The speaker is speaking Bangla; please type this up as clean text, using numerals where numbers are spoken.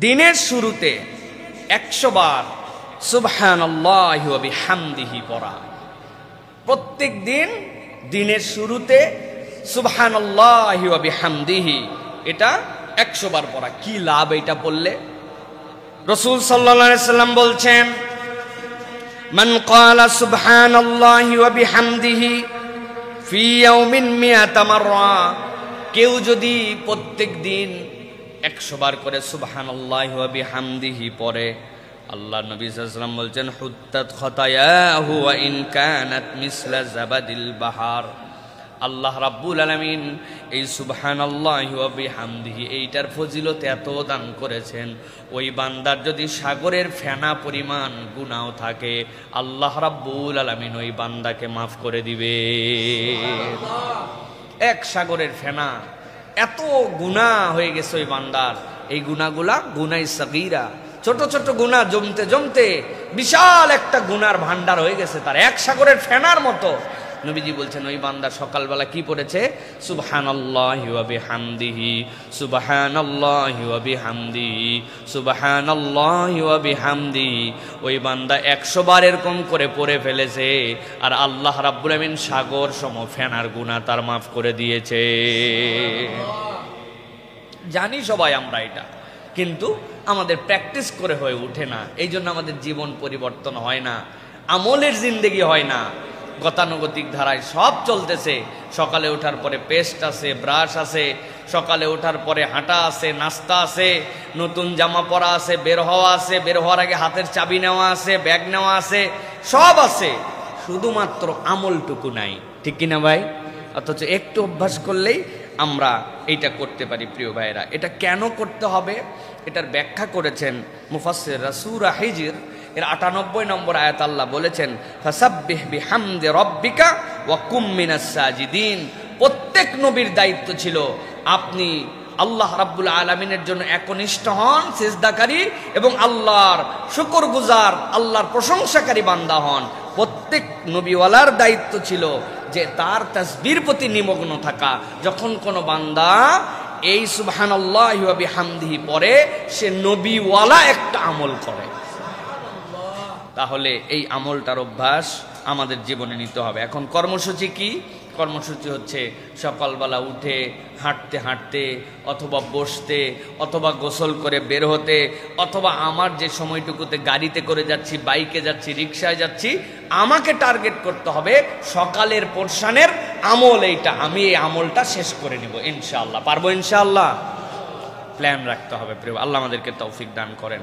দিনের শুরুতে 100 বার সুবহানাল্লাহি ওয়া বিহামদিহি পড়া। প্রত্যেক দিন দিনের শুরুতে সুবহানাল্লাহি ওয়া বিহামদিহি এটা 100 বার পড়া। কি লাভ এটা পড়লে? রাসূল সাল্লাল্লাহু আলাইহি সাল্লাম বলছেন, মান ক্বালা সুবহানাল্লাহি ওয়া বিহামদিহি ফি ইয়াউমিন মিআতা মাররা, কেউ যদি প্রত্যেক দিন 100 বার করে সুবহানাল্লাহি ওয়া বিহামদিহি পড়ে, আল্লাহ নবী সাল্লাল্লাহু আলাইহি ওয়াসাল্লাম বলছেন, হুত্তাত খাতায়াহু ওয়া ইন কানাত মিসলা জাবাদিল বাহার। আল্লাহ রাব্বুল আলামিন এই সুবহানাল্লাহি ওয়া বিহামদিহি এইটার ফজিলত এত দান করেছেন, ওই বান্দার যদি সাগরের ফেনা পরিমাণ গুনাহ থাকে, আল্লাহ রাব্বুল আলামিন ওই বান্দাকে মাফ করে দিবে। এক সাগরের ফেনা, এত গুনাহ হয়ে গেছে ওই বান্দার। এই গুনাহগুলা গুনাহ সাগীরা, ছোট ছোট গুনাহ জমতে জমতে বিশাল একটা গুনার ভান্ডার হয়ে গেছে তার, এক সাগরের ফেনার মতো। নবীজি বলছেন ওই বান্দা সকালবেলা কি পড়েছে? সুবহানাল্লাহি ওয়া বিহামদিহি, সুবহানাল্লাহি ওয়া বিহামদিহি, সুবহানাল্লাহি ওয়া বিহামদিহি। ওই বান্দা 100 বার এরকম করে পড়ে ফেলেছে, আর আল্লাহ রাব্বুল আমিন সাগর সম ফেনার গুনাহ তার মাফ করে দিয়েছে। জানি সবাই আমরা এটা, কিন্তু আমাদের প্র্যাকটিস করে হয়ে ওঠে না। এই জন্য আমাদের জীবন পরিবর্তন হয় না, আমলের জিন্দেগি হয় না। গতানুগতিক ধারায় সব চলতেছে। সকালে ওঠার পরে পেস্ট আছে, ব্রাশ আছে, সকালে ওঠার পরে হাঁটা আছে, নাস্তা আছে, নতুন জামা পরা আছে, বের হওয়া আছে, বের হওয়ার আগে হাতের চাবি নেওয়া আছে, ব্যাগ নেওয়া আছে, সব আছে, শুধুমাত্র আমলটুকু নাই। ঠিক কিনা ভাই? অথচ একটু অভ্যাস করলেই আমরা এইটা করতে পারি। প্রিয় ভাইরা, এটা কেন করতে হবে এটার ব্যাখ্যা করেছেন মুফাসসিররা। সূরা হিজর এর 98 নম্বর আয়াত আল্লাহ বলেছেন, ফাসাব্বিহ বিহামদি রাব্বিকা ওয়া কুম মিনাস সাজিদিন। প্রত্যেক নবীর দায়িত্ব ছিল আপনি আল্লাহ রাব্বুল আলামিনের জন্য একনিষ্ঠ হন, সিজদাকারী, এবং আল্লাহর শুকরগুজার, আল্লাহর প্রশংসাকারী বান্দা হন। প্রত্যেক নবীওয়ালার দায়িত্ব ছিল যে তার তাসবির প্রতি নিমগ্ন থাকা। যখন কোনো বান্দা এই সুবহানাল্লাহি ওয়া বিহামদিহি পড়ে, সে নবীওয়ালা একটা আমল করে। তাহলে এই আমলটার অভ্যাস আমাদের জীবনে নিতে হবে। এখন কর্মসূচি কি? কর্মসূচি হচ্ছে সকালবেলা উঠে হাঁটতে হাঁটতে, অথবা বসতে, অথবা গোসল করে বের হতে, অথবা আমার যে সময়টুকুতে গাড়িতে করে যাচ্ছি, বাইকে যাচ্ছি, রিক্সায় যাচ্ছি, আমাকে টার্গেট করতে হবে সকালের পোরশনের আমল এইটা, আমি এই আমলটা শেষ করে নিব ইনশাআল্লাহ। পারবো ইনশাআল্লাহ? প্ল্যান রাখতে হবে। প্রিয় আল্লাহ আমাদেরকে তৌফিক দান করেন।